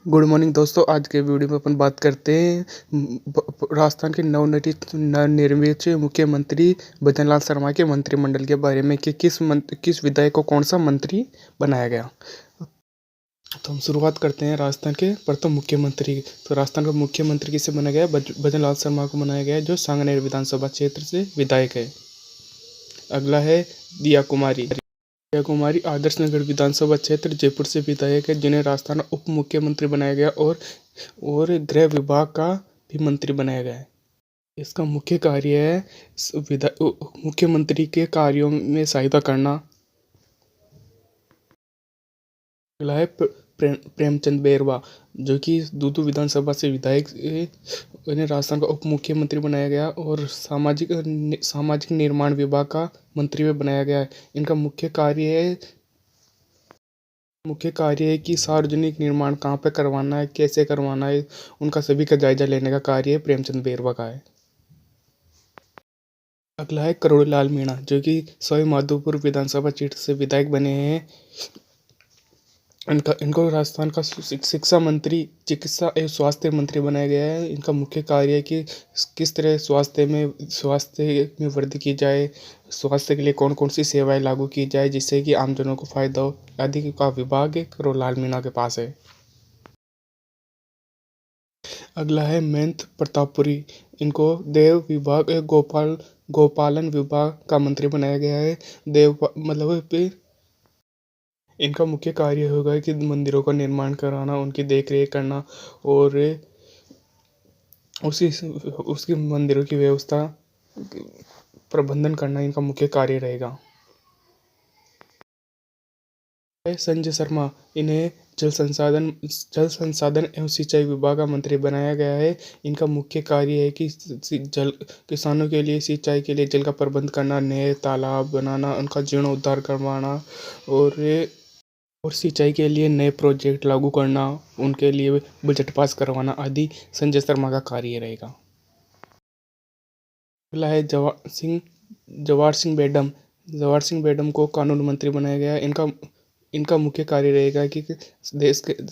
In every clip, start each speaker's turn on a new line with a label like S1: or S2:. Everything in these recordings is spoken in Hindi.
S1: गुड मॉर्निंग दोस्तों। आज के वीडियो में अपन बात करते हैं राजस्थान के नवनिर्मित मुख्यमंत्री भजनलाल शर्मा के मंत्रिमंडल के बारे में कि किस विधायक को कौन सा मंत्री बनाया गया। तो हम शुरुआत करते हैं राजस्थान के प्रथम मुख्यमंत्री। तो राजस्थान का मुख्यमंत्री किसे बनाया गया है? भजनलाल शर्मा को बनाया गया है, जो सांगनेर विधानसभा क्षेत्र से विधायक है। अगला है दिया कुमारी आदर्श नगर विधानसभा क्षेत्र जयपुर से विधायक है, जिन्हें राजस्थान उप मुख्यमंत्री बनाया गया और गृह विभाग का भी मंत्री बनाया गया है। इसका मुख्य कार्य है मुख्यमंत्री के कार्यों में सहायता करना। अगला है प्रेमचंद बेरवा, जो कि दूदू विधानसभा से विधायक, इन्हें राजस्थान का उप मुख्यमंत्री बनाया गया और सामाजिक निर्माण विभाग का मंत्री भी बनाया गया है। इनका मुख्य कार्य है कि सार्वजनिक निर्माण कहाँ पे करवाना है, कैसे करवाना है, उनका सभी का जायजा लेने का कार्य प्रेमचंद बेरवा का है। अगला है करोड़ीलाल मीणा, जो कि सवाई माधोपुर विधानसभा क्षेत्र से विधायक बने हैं। इनको राजस्थान का शिक्षा मंत्री, चिकित्सा एवं स्वास्थ्य मंत्री बनाया गया है। इनका मुख्य कार्य है कि किस तरह स्वास्थ्य में वृद्धि की जाए, स्वास्थ्य के लिए कौन कौन सी सेवाएं लागू की जाए जिससे कि आमजनों को फायदा हो, आदि का विभाग करोड़ीलाल मीणा के पास है। अगला है महंत प्रतापपुरी, इनको देव विभाग गोपालन विभाग का मंत्री बनाया गया है। इनका मुख्य कार्य होगा कि मंदिरों का निर्माण कराना, उनकी देख रेख करना और उसकी मंदिरों की व्यवस्था प्रबंधन करना इनका मुख्य कार्य रहेगा। संजय शर्मा, इन्हें जल संसाधन एवं सिंचाई विभाग का मंत्री बनाया गया है। इनका मुख्य कार्य है कि किसानों के लिए सिंचाई के लिए जल का प्रबंध करना, नए तालाब बनाना, उनका जीर्णोद्धार करवाना और सिंचाई के लिए नए प्रोजेक्ट लागू करना, उनके लिए बजट पास करवाना आदि संजय शर्मा का कार्य रहेगा। अगला है जवाहर सिंह बेडम को कानून मंत्री बनाया गया है। इनका मुख्य कार्य रहेगा कि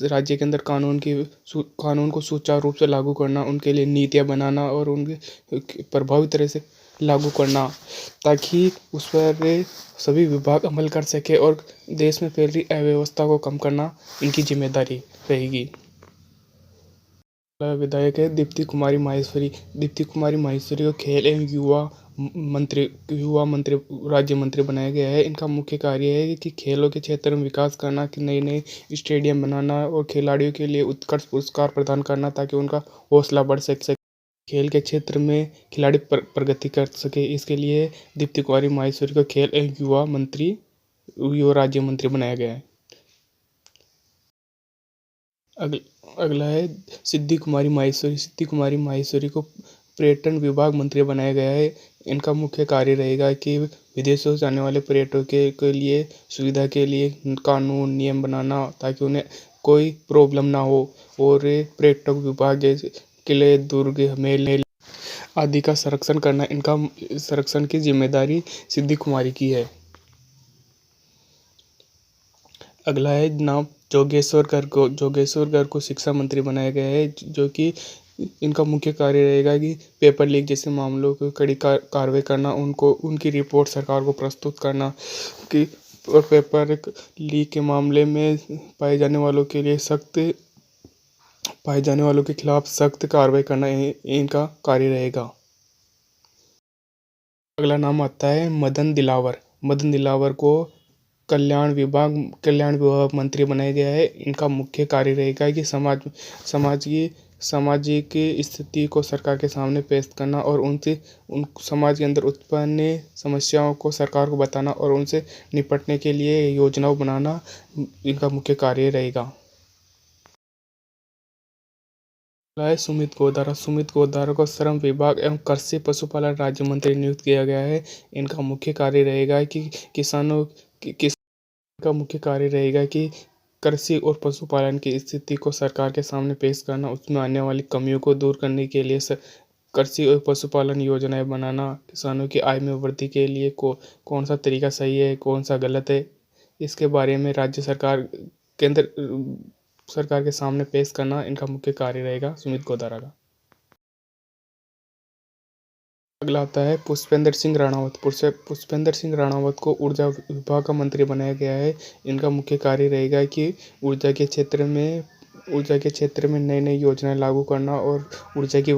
S1: राज्य के अंदर कानून को सुचारू रूप से लागू करना, उनके लिए नीतियाँ बनाना और उनके प्रभावी तरह से लागू करना, ताकि उस पर सभी विभाग अमल कर सके और देश में फैल रही अव्यवस्था को कम करना इनकी जिम्मेदारी रहेगी। विधायक है दीप्ति कुमारी माहेश्वरी को खेल एवं युवा मंत्री राज्य मंत्री बनाया गया है। इनका मुख्य कार्य है कि खेलों के क्षेत्र में विकास करना, कि नए नए स्टेडियम बनाना और खिलाड़ियों के लिए उत्कृष्ट पुरस्कार प्रदान करना, ताकि उनका हौसला बढ़ सके, खेल के क्षेत्र में खिलाड़ी प्रगति कर सके। इसके लिए दीप्ति कुमारी माहेश्वरी को खेल एवं युवा राज्य मंत्री बनाया गया है। अगला है सिद्धि कुमारी माहेश्वरी को पर्यटन विभाग मंत्री बनाया गया है। इनका मुख्य कार्य रहेगा कि विदेशों से आने वाले पर्यटकों के लिए सुविधा के लिए कानून नियम बनाना, ताकि उन्हें कोई प्रॉब्लम ना हो, और पर्यटक विभाग जैसे किले, दुर्ग, मेले आदि का संरक्षण करना, इनका संरक्षण की जिम्मेदारी सिद्धि कुमारी की है। अगला है नाम जोगेश्वर गर्ग को शिक्षा मंत्री बनाया गया है, जो कि इनका मुख्य कार्य रहेगा कि पेपर लीक जैसे मामलों को कड़ी कार्रवाई करना, उनकी रिपोर्ट सरकार को प्रस्तुत करना, कि और पेपर लीक के मामले में पाए जाने वालों के खिलाफ सख्त कार्रवाई करना इनका कार्य रहेगा। अगला नाम आता है मदन दिलावर को कल्याण विभाग मंत्री बनाया गया है। इनका मुख्य कार्य रहेगा कि सामाजिक स्थिति को सरकार के सामने पेश करना और उन समाज के अंदर उत्पन्न समस्याओं को सरकार को बताना और उनसे निपटने के लिए योजनाएं बनाना इनका मुख्य कार्य रहेगा। सुमित गोदारा को श्रम विभाग एवं कृषि पशुपालन राज्य मंत्री नियुक्त किया गया है। इनका मुख्य कार्य रहेगा कि कृषि और पशुपालन की स्थिति को सरकार के सामने पेश करना, उसमें आने वाली कमियों को दूर करने के लिए कृषि और पशुपालन योजनाएं बनाना, किसानों की आय में वृद्धि के लिए कौन सा तरीका सही है, कौन सा गलत है, इसके बारे में राज्य सरकार केंद्र सरकार के सामने पेश करना इनका मुख्य कार्य रहेगा सुमित गोदारा का। अगला आता है पुष्पेंद्र सिंह राणावत। पुष्पेंद्र सिंह राणावत को ऊर्जा विभाग का मंत्री बनाया गया है। इनका मुख्य कार्य रहेगा कि ऊर्जा के क्षेत्र में नई नई योजनाएं लागू करना और ऊर्जा की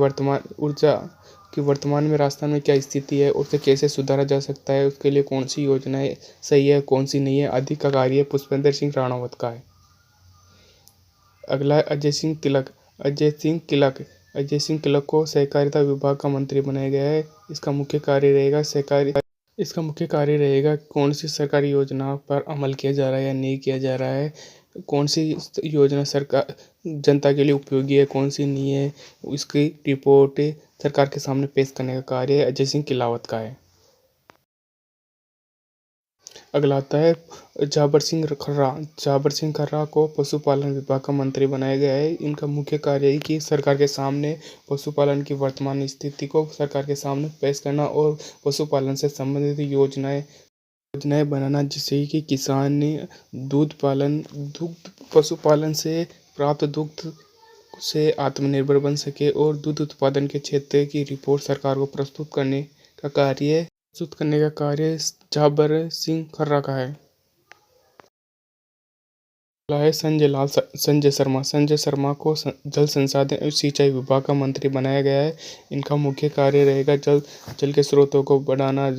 S1: वर्तमान में राजस्थान में क्या स्थिति है, उसे कैसे सुधारा जा सकता है, उसके लिए कौन सी योजनाएं सही है, कौन सी नहीं है आदि का कार्य पुष्पेंद्र सिंह राणावत का है। अगला है अजय सिंह तिलक। अजय सिंह तिलक को सहकारिता विभाग का मंत्री बनाया गया है। इसका मुख्य कार्य रहेगा कौन सी सरकारी योजना पर अमल किया जा रहा है या नहीं किया जा रहा है, कौन सी योजना सरकार जनता के लिए उपयोगी है, कौन सी नहीं है, इसकी रिपोर्ट सरकार के सामने पेश करने का कार्य अजय सिंह किलावत का है। अगला आता है जाबर सिंह खर्रा को पशुपालन विभाग का मंत्री बनाया गया है। इनका मुख्य कार्य है कि सरकार के सामने पशुपालन की वर्तमान स्थिति को सरकार के सामने पेश करना और पशुपालन से संबंधित योजनाएं बनाना, जिससे कि किसान पशुपालन से प्राप्त दुग्ध से आत्मनिर्भर बन सके और दूध उत्पादन के क्षेत्र की रिपोर्ट सरकार को प्रस्तुत करने का कार्य जाबर सिंह खर्रा का है। अगला है संजय शर्मा को जल संसाधन एवं सिंचाई विभाग का मंत्री बनाया गया है। इनका मुख्य कार्य रहेगा जल के स्रोतों को बढ़ाना,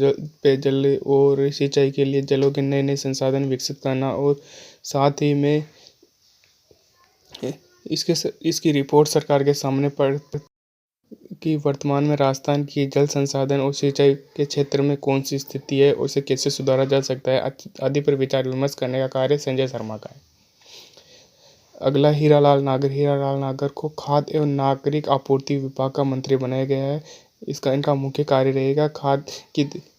S1: पेयजल और सिंचाई के लिए जलों के नए नए संसाधन विकसित करना और साथ ही में इसकी रिपोर्ट सरकार के सामने कि वर्तमान में राजस्थान की जल संसाधन और सिंचाई के क्षेत्र में कौन सी स्थिति है, उसे कैसे सुधारा जा सकता है आदि पर विचार विमर्श करने का कार्य संजय शर्मा का है। अगला हीरालाल नागर को खाद्य एवं नागरिक आपूर्ति विभाग का मंत्री बनाया गया है। इनका मुख्य कार्य रहेगा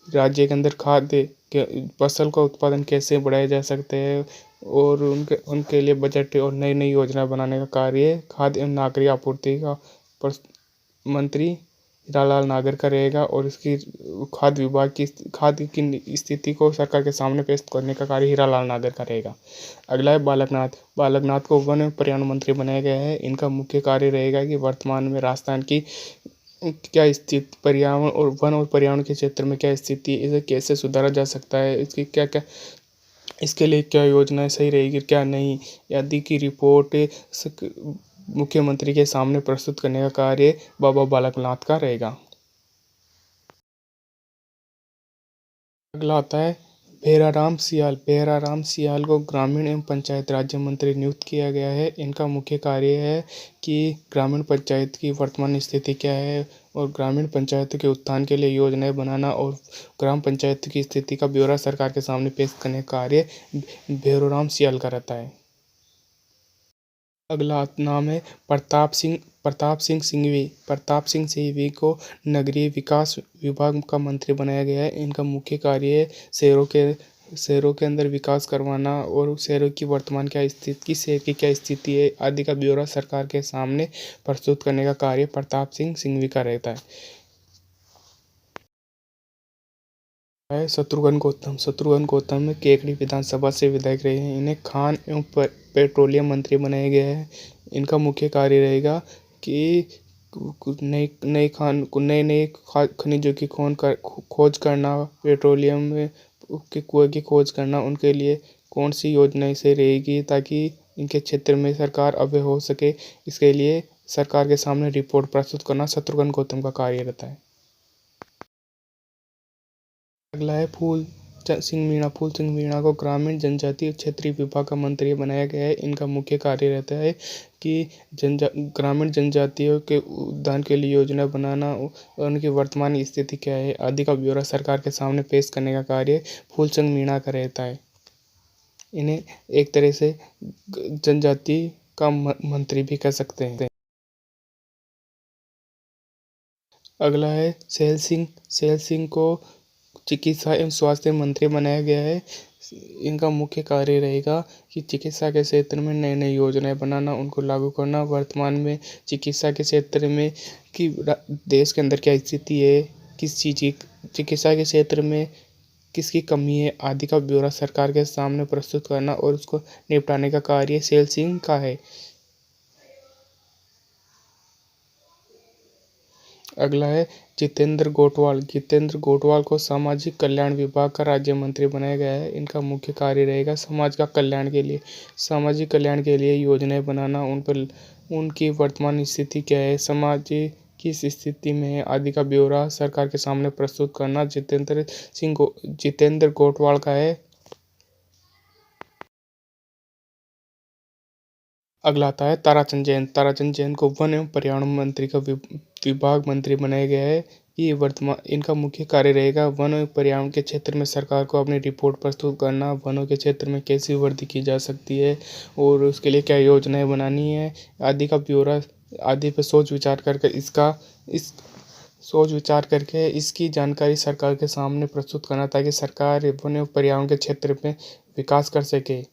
S1: राज्य के अंदर खाद्य के फसल का उत्पादन कैसे बढ़ाया जा सकता है और उनके लिए बजट और नई नई योजना बनाने का कार्य खाद्य एवं नागरिक आपूर्ति का मंत्री हीरालाल नागर का रहेगा और इसकी खाद्य की स्थिति को सरकार के सामने पेश करने का कार्य हीरालाल नागर का रहेगा। अगला है बालकनाथ को वन एवं पर्यावरण मंत्री बनाया गया है। इनका मुख्य कार्य रहेगा कि वर्तमान में राजस्थान की क्या स्थिति पर्यावरण और वन और पर्यावरण के क्षेत्र में क्या स्थिति है, इसे कैसे सुधारा जा सकता है, इसके लिए क्या योजनाएं सही रहेगी क्या नहीं आदि की रिपोर्ट मुख्यमंत्री के सामने प्रस्तुत करने का कार्य बाबा बालकनाथ का रहेगा। अगला आता है भेराराम सियाल को ग्रामीण एवं पंचायत राज्य मंत्री नियुक्त किया गया है। इनका मुख्य कार्य है कि ग्रामीण पंचायत की वर्तमान स्थिति क्या है और ग्रामीण पंचायतों के उत्थान के लिए योजनाएं बनाना और ग्राम पंचायत की स्थिति का ब्यौरा सरकार के सामने पेश करने का कार्य भेराराम सियाल का रहता है। अगला नाम है प्रताप सिंह सिंघवी को नगरीय विकास विभाग का मंत्री बनाया गया है। इनका मुख्य कार्य है शहरों के अंदर विकास करवाना और शहरों की वर्तमान शहर की क्या स्थिति है आदि का ब्यौरा सरकार के सामने प्रस्तुत करने का कार्य प्रताप सिंह सिंघवी का रहता है। शत्रुघ्न गौतम केकड़ी विधानसभा से विधायक रहे हैं। इन्हें खान एवं पेट्रोलियम मंत्री बनाया गया है। इनका मुख्य कार्य रहेगा कि नए खनिजों की खोज करना, पेट्रोलियम के कुएं की खोज करना, उनके लिए कौन सी योजनाएं से रहेगी ताकि इनके क्षेत्र में सरकार अव्यय हो सके, इसके लिए सरकार के सामने रिपोर्ट प्रस्तुत करना शत्रुघ्न गौतम का कार्य रहता है। अगला है फूल सिंह मीणा को ग्रामीण जनजातीय क्षेत्रीय विभाग का मंत्री बनाया गया है। इनका मुख्य कार्य रहता है कि ग्रामीण जनजातियों के उत्थान के लिए योजना बनाना और उनकी वर्तमान स्थिति क्या है आदि का ब्यौरा सरकार के सामने पेश करने का कार्य फूल सिंह मीणा का रहता है। इन्हें एक तरह से जनजाति का मंत्री भी कह सकते हैं। अगला है सैल सिंह को चिकित्सा एवं स्वास्थ्य मंत्री बनाया गया है। इनका मुख्य कार्य रहेगा कि चिकित्सा के क्षेत्र में नई नई योजनाएं बनाना, उनको लागू करना, वर्तमान में चिकित्सा के क्षेत्र में कि देश के अंदर क्या स्थिति है, किस चीज़ की चिकित्सा के क्षेत्र में किसकी कमी है आदि का ब्यौरा सरकार के सामने प्रस्तुत करना और उसको निपटाने का कार्य सेल सिंह का है। अगला है जितेंद्र गोटवाल। जितेंद्र गोटवाल को सामाजिक कल्याण विभाग का राज्य मंत्री बनाया गया है। इनका मुख्य कार्य रहेगा समाज का कल्याण के लिए, सामाजिक कल्याण के लिए योजनाएं बनाना, उन पर उनकी वर्तमान स्थिति क्या है, समाज किस स्थिति में है आदि का ब्यौरा सरकार के सामने प्रस्तुत करना जितेंद्र गोटवाल का है। अगला आता है ताराचंद जैन। ताराचंद जैन को वन एवं पर्यावरण मंत्री का विभाग मंत्री बनाया गया है। ये वर्तमान इनका मुख्य कार्य रहेगा वन एवं पर्यावरण के क्षेत्र में सरकार को अपनी रिपोर्ट प्रस्तुत करना, वनों के क्षेत्र में कैसी वृद्धि की जा सकती है और उसके लिए क्या योजनाएं बनानी है आदि का ब्यौरा आदि पर सोच विचार करके इसकी जानकारी सरकार के सामने प्रस्तुत करना ताकि सरकार वन एवं पर्यावरण के क्षेत्र में विकास कर सके।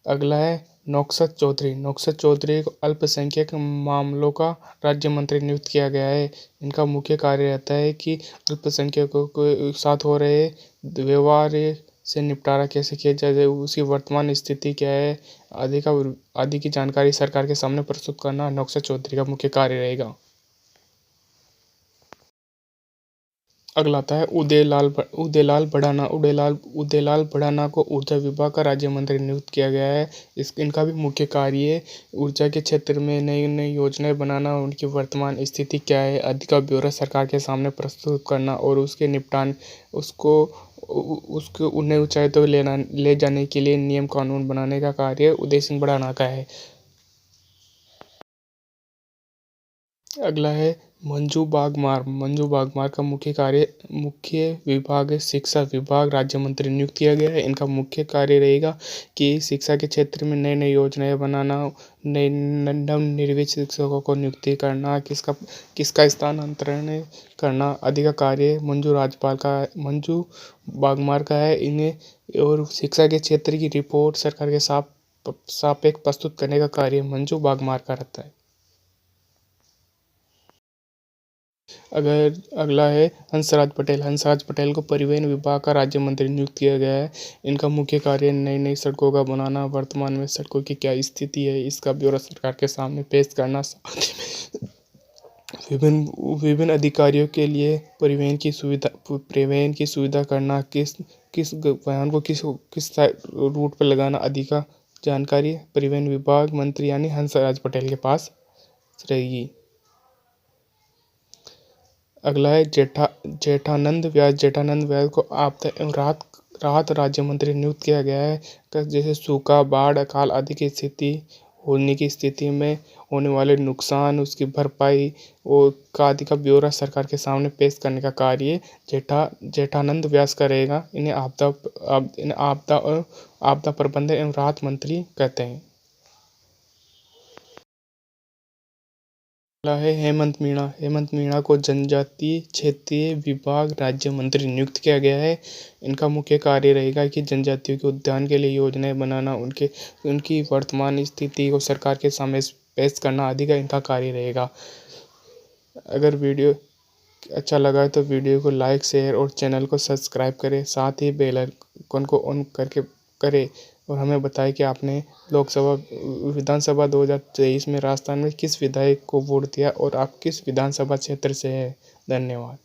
S1: अगला है नौकसत चौधरी। नौकसत चौधरी को अल्पसंख्यक मामलों का राज्य मंत्री नियुक्त किया गया है। इनका मुख्य कार्य रहता है कि अल्पसंख्यकों के साथ हो रहे व्यवहार से निपटारा कैसे किया जाए, उसकी वर्तमान स्थिति क्या है आदि की जानकारी सरकार के सामने प्रस्तुत करना नौकसत चौधरी का मुख्य कार्य रहेगा। अगला आता है उदयलाल भड़ाना को ऊर्जा विभाग का राज्य मंत्री नियुक्त किया गया है। इनका भी मुख्य कार्य ऊर्जा के क्षेत्र में नई नई योजनाएं बनाना, उनकी वर्तमान स्थिति क्या है आदि का ब्यौरा सरकार के सामने प्रस्तुत करना और उसके निपटान उसको उन्हें ऊंचाई तो ले जाने के लिए नियम कानून बनाने का कार्य उदय सिंह भड़ाना का है। अगला है मंजू बागमार। मंजू बागमार का मुख्य विभाग शिक्षा विभाग राज्य मंत्री नियुक्त किया गया है। इनका मुख्य कार्य रहेगा कि शिक्षा के क्षेत्र में नई नई योजनाएं बनाना, नए नवनिर्वाचित शिक्षकों को नियुक्ति करना, किसका स्थानांतरण करना आदि का कार्य मंजू बागमार का है। इन्हें और शिक्षा के क्षेत्र की रिपोर्ट सरकार के सापेक्ष प्रस्तुत करने का कार्य मंजू बागमार का रहता है। अगला है हंसराज पटेल। हंसराज पटेल को परिवहन विभाग का राज्य मंत्री नियुक्त किया गया है। इनका मुख्य कार्य नई नई सड़कों का बनाना, वर्तमान में सड़कों की क्या स्थिति है इसका ब्यौरा सरकार के सामने पेश करना, विभिन्न अधिकारियों के लिए परिवहन की सुविधा करना, किस वाहन को किस रूट पर लगाना आदि का जानकारी परिवहन विभाग मंत्री यानी हंसराज पटेल के पास रहेगी। अगला है जेठानंद व्यास। जेठानंद व्यास को आपदा एवं राहत राज्य मंत्री नियुक्त किया गया है। जैसे सूखा, बाढ़, अकाल आदि की स्थिति में होने वाले नुकसान, उसकी भरपाई और आदि का ब्यौरा सरकार के सामने पेश करने का कार्य जेठानंद व्यास का रहेगा। इन्हें आपदा प्रबंधन एवं राहत मंत्री कहते हैं। अगला है हेमंत मीणा। हेमंत मीणा को जनजातीय क्षेत्रीय विभाग राज्य मंत्री नियुक्त किया गया है। इनका मुख्य कार्य रहेगा कि जनजातियों के उद्यान के लिए योजनाएं बनाना, उनकी वर्तमान स्थिति को सरकार के सामने पेश करना आदि का इनका कार्य रहेगा। अगर वीडियो अच्छा लगा है तो वीडियो को लाइक, शेयर और चैनल को सब्सक्राइब करें, साथ ही बेल आइकन को ऑन करके करें और हमें बताएं कि आपने विधानसभा 2023 में राजस्थान में किस विधायक को वोट दिया और आप किस विधानसभा क्षेत्र से हैं। धन्यवाद।